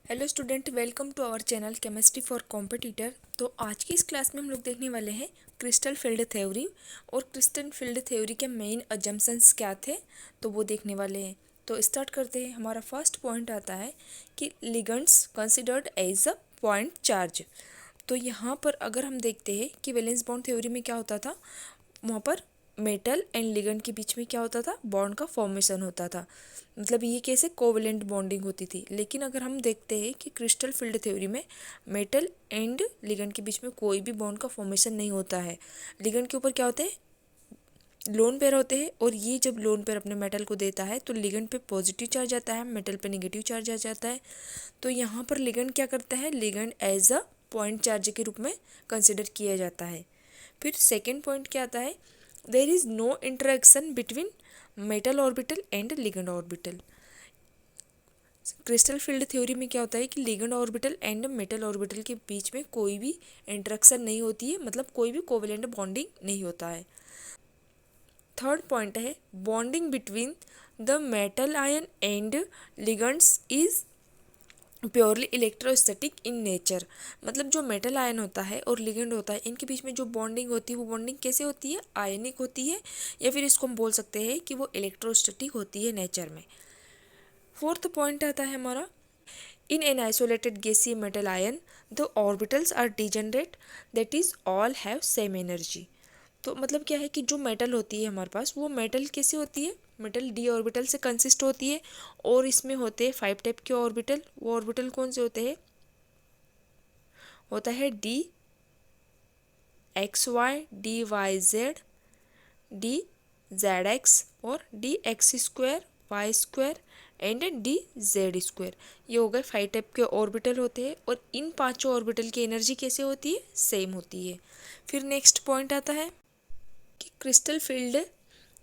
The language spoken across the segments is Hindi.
Hello student, welcome to our channel chemistry for competitor. तो आज की इस क्लास में हम लोग देखने वाले हैं क्रिस्टल फील्ड थ्योरी। और क्रिस्टल फील्ड थ्योरी के मेन अजम्पशंस क्या थे तो वो देखने वाले हैं। तो स्टार्ट करते हैं। हमारा फर्स्ट पॉइंट आता है कि ligands considered as a point charge. तो यहाँ पर अगर हम देखते हैं कि वैलेंस बॉन्ड थ्योरी में क्या होता था, वहाँ पर मेटल एंड लिगेंड के बीच में क्या होता था, बॉन्ड का फॉर्मेशन होता था। मतलब ये कैसे कोवेलेंट बॉन्डिंग होती थी। लेकिन अगर हम देखते हैं कि क्रिस्टल फील्ड थ्योरी में मेटल एंड लिगेंड के बीच में कोई भी बॉन्ड का फॉर्मेशन नहीं होता है। लिगेंड के ऊपर क्या होते हैं, लोन पेयर होते हैं, और ये जब लोन पेयर अपने मेटल को देता है तो लिगेंड पे पॉजिटिव चार्ज आता है, मेटल पे नेगेटिव चार्ज आ जाता है। तो यहाँ पर लिगेंड क्या करता है, ligand as a point charge के रूप में कंसिडर किया जाता है। फिर सेकेंड पॉइंट क्या आता है, there is no interaction between metal orbital and ligand orbital. Crystal field theory में क्या होता है कि ligand orbital and metal orbital के बीच में कोई भी इंटरेक्शन नहीं होती है, मतलब कोई भी कोवेलेंट बॉन्डिंग नहीं होता है। थर्ड पॉइंट है, bonding between the metal ion and ligands is purely electrostatic in nature. मतलब जो मेटल आयन होता है और लिगेंड होता है, इनके बीच में जो बॉन्डिंग होती है वो बॉन्डिंग कैसे होती है, आयनिक होती है, या फिर इसको हम बोल सकते हैं कि वो इलेक्ट्रोस्टैटिक होती है नेचर में। फोर्थ पॉइंट आता है हमारा, in an isolated gaseous metal ion the orbitals are degenerate, that is all have same energy। तो मतलब क्या है कि जो मेटल होती है हमारे पास, वो मेटल कैसे होती है, मेटल डी ऑर्बिटल से कंसिस्ट होती है, और इसमें होते हैं 5 टाइप के ऑर्बिटल। वो ऑर्बिटल कौन से होते हैं, होता है D X Y, D Y Z, D Z X, और D X square, Y square and D Z square. ये हो गए 5 टाइप के ऑर्बिटल होते हैं, और इन पांचों ऑर्बिटल की एनर्जी कैसे होती है, सेम होती है। फिर नेक्स्ट पॉइंट आता है कि crystal field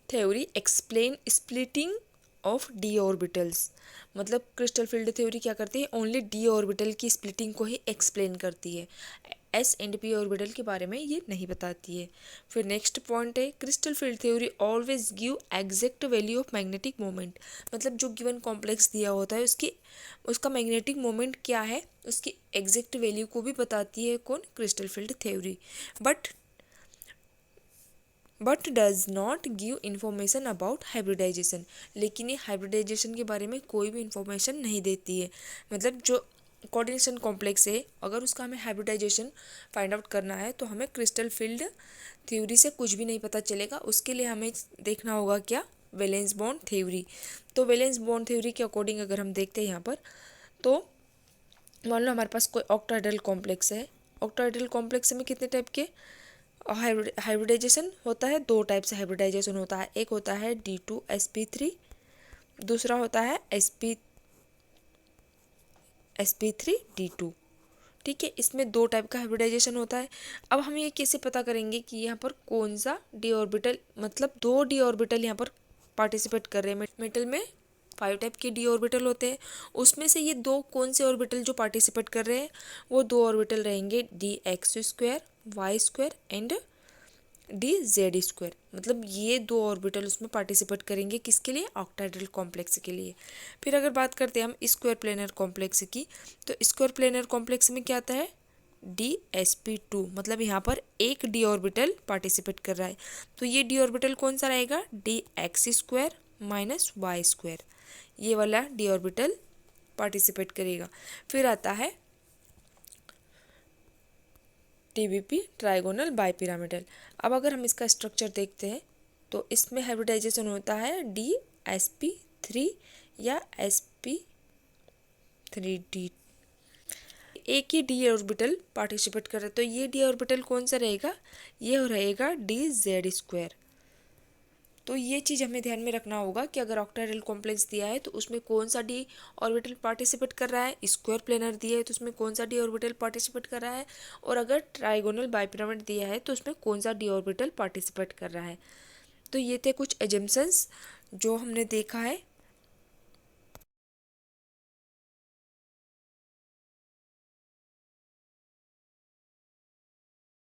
theory explain splitting of D orbitals. मतलब क्रिस्टल फील्ड थ्योरी क्या करती है, ओनली डी ऑर्बिटल की स्प्लिटिंग को ही एक्सप्लेन करती है, एस एंड पी ऑर्बिटल के बारे में ये नहीं बताती है। फिर नेक्स्ट पॉइंट है, crystal field theory always give exact value of magnetic moment. मतलब जो गिवन कॉम्प्लेक्स दिया होता है उसका मैग्नेटिक मोमेंट क्या है, उसकी एग्जैक्ट वैल्यू को भी बताती है कौन, crystal field theory. But does not give information about hybridisation. लेकिन ये हाइब्रिडाइजेशन के बारे में कोई भी इंफॉर्मेशन नहीं देती है। मतलब जो कोऑर्डिनेशन कॉम्प्लेक्स है, अगर उसका हमें हाइब्रिडाइजेशन फाइंड आउट करना है तो हमें क्रिस्टल फील्ड थ्योरी से कुछ भी नहीं पता चलेगा। उसके लिए हमें देखना होगा क्या, वैलेंस बॉन्ड थ्योरी। तो वैलेंस बॉन्ड थ्योरी के अकॉर्डिंग अगर हम देखते हैं यहाँ पर, तो मान लो हमारे पास कोई ऑक्टाहेड्रल कॉम्प्लेक्स है। ऑक्टाहेड्रल कॉम्प्लेक्स में कितने टाइप के हाइब्रिडाइजेशन होता है, दो टाइप से हाइब्रिडाइजेशन होता है। एक होता है D2sp3, दूसरा होता है sp3D2। ठीक है, इसमें दो टाइप का हाइब्रिडाइजेशन होता है। अब हम ये कैसे पता करेंगे कि यहाँ पर कौन सा डी ऑर्बिटल, मतलब दो डी ऑर्बिटल यहाँ पर पार्टिसिपेट कर रहे हैं। मेटल में 5 टाइप के डी ऑर्बिटल होते हैं, उसमें से ये दो कौन से ऑर्बिटल जो पार्टिसिपेट कर रहे हैं, वो दो ऑर्बिटल रहेंगे D X square, Y square and D Z square. मतलब ये दो ऑर्बिटल उसमें पार्टिसिपेट करेंगे, किसके लिए, ऑक्टाहेड्रल कॉम्प्लेक्स के लिए। फिर अगर बात करते हैं हम स्क्वायर प्लेनर कॉम्प्लेक्स की, तो स्क्वायर प्लेनर कॉम्प्लेक्स में क्या आता है, DsP2। मतलब यहाँ पर एक डी ऑर्बिटल पार्टिसिपेट कर रहा है, तो ये डी ऑर्बिटल कौन सा रहेगा, D X square minus Y square. ये वाला डी ऑर्बिटल पार्टिसिपेट करेगा। फिर आता है TBP, ट्राइगोनल बाइपिरामिडल। अब अगर हम इसका स्ट्रक्चर देखते हैं तो इसमें हाइब्रिडाइजेशन होता है DsP3 या sp3d। एक ही डी ऑर्बिटल पार्टिसिपेट कर रहा है, तो ये डी ऑर्बिटल कौन सा रहेगा, ये रहेगा डी जेड स्क्वायर। तो ये चीज़ हमें ध्यान में रखना होगा कि अगर ऑक्टाहेड्रल कॉम्प्लेक्स दिया है तो उसमें कौन सा डी ऑर्बिटल पार्टिसिपेट कर रहा है, स्क्वायर प्लेनर दिया है तो उसमें कौन सा डी ऑर्बिटल पार्टिसिपेट कर रहा है, और अगर ट्राइगोनल बाइपिरामिड दिया है तो उसमें कौन सा डी ऑर्बिटल पार्टिसिपेट कर रहा है। तो ये थे कुछ एजम्पशंस जो हमने देखा है